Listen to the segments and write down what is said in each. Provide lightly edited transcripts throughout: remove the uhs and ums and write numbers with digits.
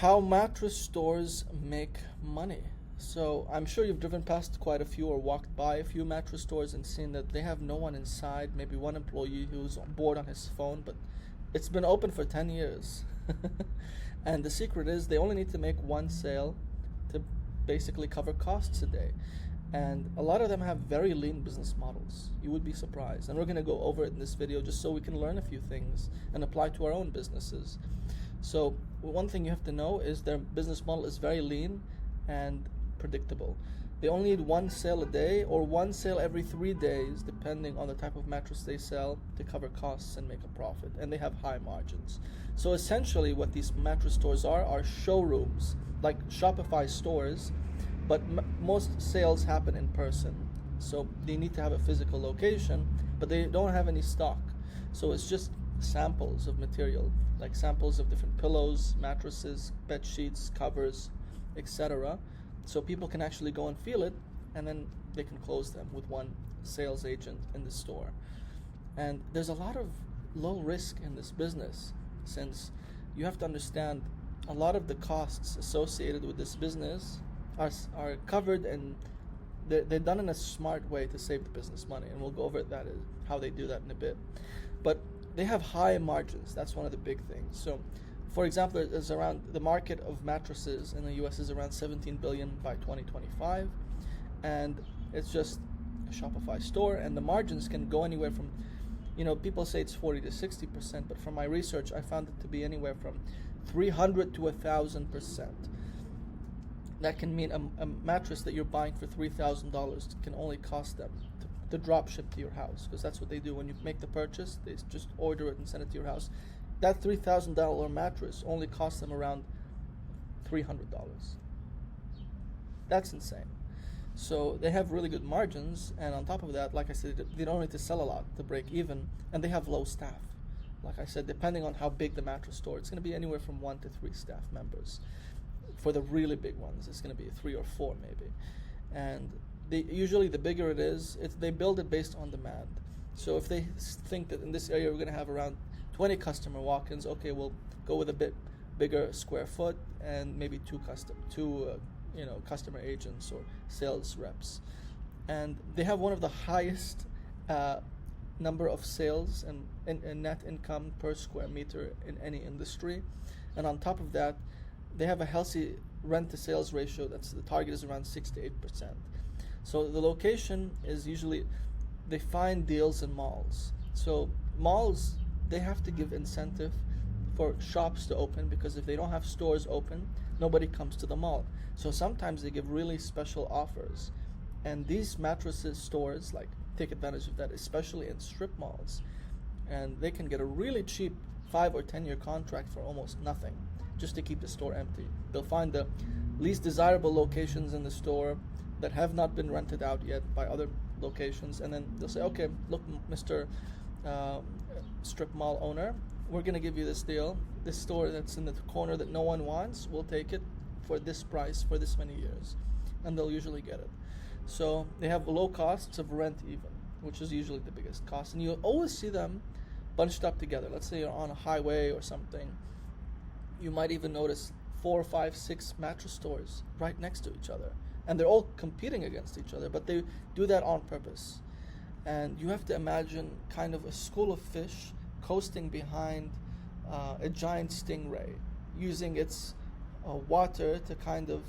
how mattress stores make money. So I'm sure you've driven past quite a few or walked by a few mattress stores and seen that they have no one inside, maybe one employee who's bored on his phone, but it's been open for 10 years. And the secret is they only need to make one sale to basically cover costs a day. And a lot of them have very lean business models. You would be surprised. And we're going to go over it in this video just so we can learn a few things and apply to our own businesses. So one thing you have to know is their business model is very lean and predictable. They only need one sale a day or one sale every 3 days, depending on the type of mattress they sell, to cover costs and make a profit. And they have high margins. So essentially what these mattress stores are showrooms, like Shopify stores, but most sales happen in person. So they need to have a physical location, but they don't have any stock. So it's just samples of material, like samples of different pillows, mattresses, bed sheets, covers, etc. So people can actually go and feel it, and then they can close them with one sales agent in the store. And there's a lot of low risk in this business, since you have to understand a lot of the costs associated with this business are covered, and they're done in a smart way to save the business money, and we'll go over that, how they do that in a bit. But they have high margins. That's one of the big things. So for example, there's around the market of mattresses in the US is around 17 billion by 2025, and it's just a Shopify store, and the margins can go anywhere from, people say it's 40 to 60%, but from my research I found it to be anywhere from 300 to 1,000%. That can mean a mattress that you're buying for $3,000 can only cost them to drop ship to your house, because that's what they do when you make the purchase. They just order it and send it to your house. That $3,000 mattress only costs them around $300. That's insane. So they have really good margins, and on top of that, like I said, they don't need to sell a lot to break even, and they have low staff. Like I said, depending on how big the mattress store, it's going to be anywhere from 1 to 3 staff members. For the really big ones, it's going to be 3 or 4 maybe. And usually the bigger it is, they build it based on demand. So if they think that in this area we're going to have around 20 customer walk-ins, okay, we'll go with a bit bigger square foot and maybe two customer agents or sales reps. And they have one of the highest number of sales and net income per square meter in any industry. And on top of that, they have a healthy rent to sales ratio. The target is around 6 to 8%. So the location is usually, they find deals in malls. So malls, they have to give incentive for shops to open, because if they don't have stores open, nobody comes to the mall. So sometimes they give really special offers, and these mattresses stores take advantage of that, especially in strip malls. And they can get a really cheap 5 or 10 year contract for almost nothing, just to keep the store empty. They'll find the least desirable locations in the store that have not been rented out yet by other locations, and then they'll say, okay, look, Mr. Strip mall owner, we're going to give you this deal. This store that's in the corner that no one wants, we'll take it for this price for this many years. And they'll usually get it. So they have low costs of rent even, which is usually the biggest cost. And you always see them bunched up together. Let's say you're on a highway or something. You might even notice 4, 5, 6 mattress stores right next to each other. And they're all competing against each other, but they do that on purpose. And you have to imagine kind of a school of fish coasting behind a giant stingray, using its water to kind of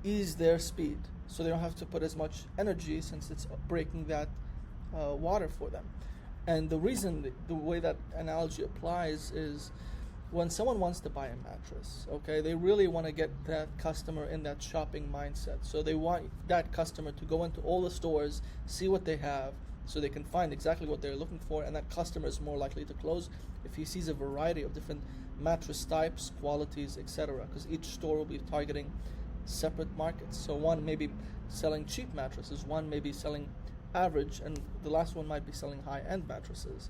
ease their speed, so they don't have to put as much energy, since it's breaking that water for them. And the reason, the way that analogy applies is, when someone wants to buy a mattress, okay, they really want to get that customer in that shopping mindset. So they want that customer to go into all the stores, see what they have, so they can find exactly what they're looking for, and that customer is more likely to close if he sees a variety of different mattress types, qualities, etc. Because each store will be targeting separate markets. So one may be selling cheap mattresses, one may be selling average, and the last one might be selling high-end mattresses.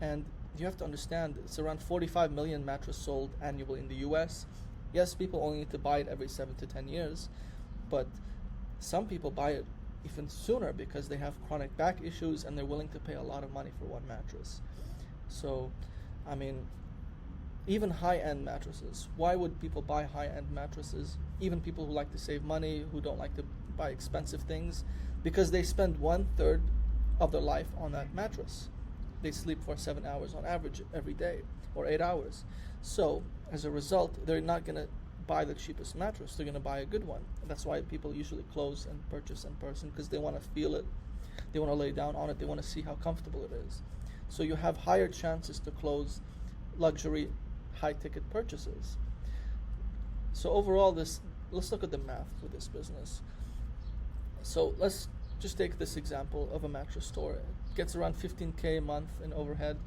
And you have to understand, it's around 45 million mattresses sold annually in the US. Yes, people only need to buy it every 7 to 10 years, but some people buy it even sooner because they have chronic back issues and they're willing to pay a lot of money for one mattress. So, I mean, even high-end mattresses. Why would people buy high-end mattresses? Even people who like to save money, who don't like to buy expensive things, because they spend 1/3 of their life on that mattress. They sleep for 7 hours on average every day, or 8 hours. So as a result, they're not going to buy the cheapest mattress. They're going to buy a good one. That's why people usually close and purchase in person, because they want to feel it. They want to lay down on it. They want to see how comfortable it is. So you have higher chances to close luxury high-ticket purchases. So overall, let's look at the math for this business. So let's just take this example of a mattress store. It gets around 15K a month in overhead,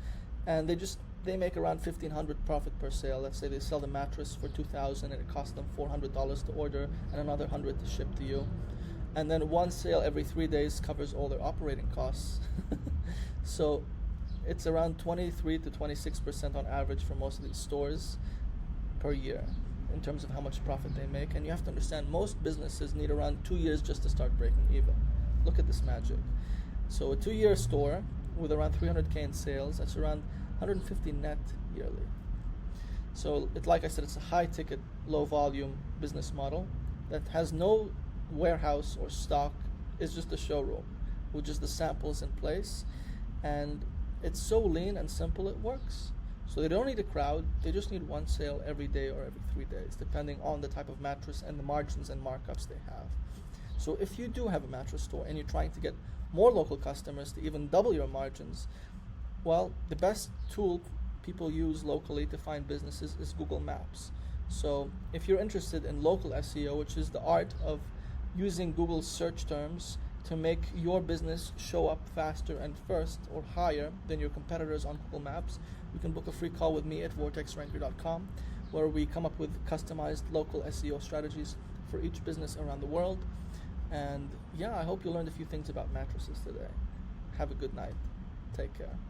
and they make around $1,500 profit per sale. Let's say they sell the mattress for $2,000 and it costs them $400 to order and another $100 to ship to you. And then one sale every 3 days covers all their operating costs. So it's around 23 to 26% on average for most of these stores per year in terms of how much profit they make. And you have to understand, most businesses need around 2 years just to start breaking even. Look at this magic. So a 2-year store with around 300K in sales, that's around 150 net yearly. So like I said, it's a high ticket, low volume business model that has no warehouse or stock. It's just a showroom with just the samples in place, and it's so lean and simple, it works. So they don't need a crowd, they just need one sale every day or every 3 days, depending on the type of mattress and the margins and markups they have. So if you do have a mattress store and you're trying to get more local customers to even double your margins, well, the best tool people use locally to find businesses is Google Maps. So if you're interested in local SEO, which is the art of using Google search terms to make your business show up faster and first or higher than your competitors on Google Maps, you can book a free call with me at vortexranker.com, where we come up with customized local SEO strategies for each business around the world. And yeah, I hope you learned a few things about mattresses today. Have a good night. Take care.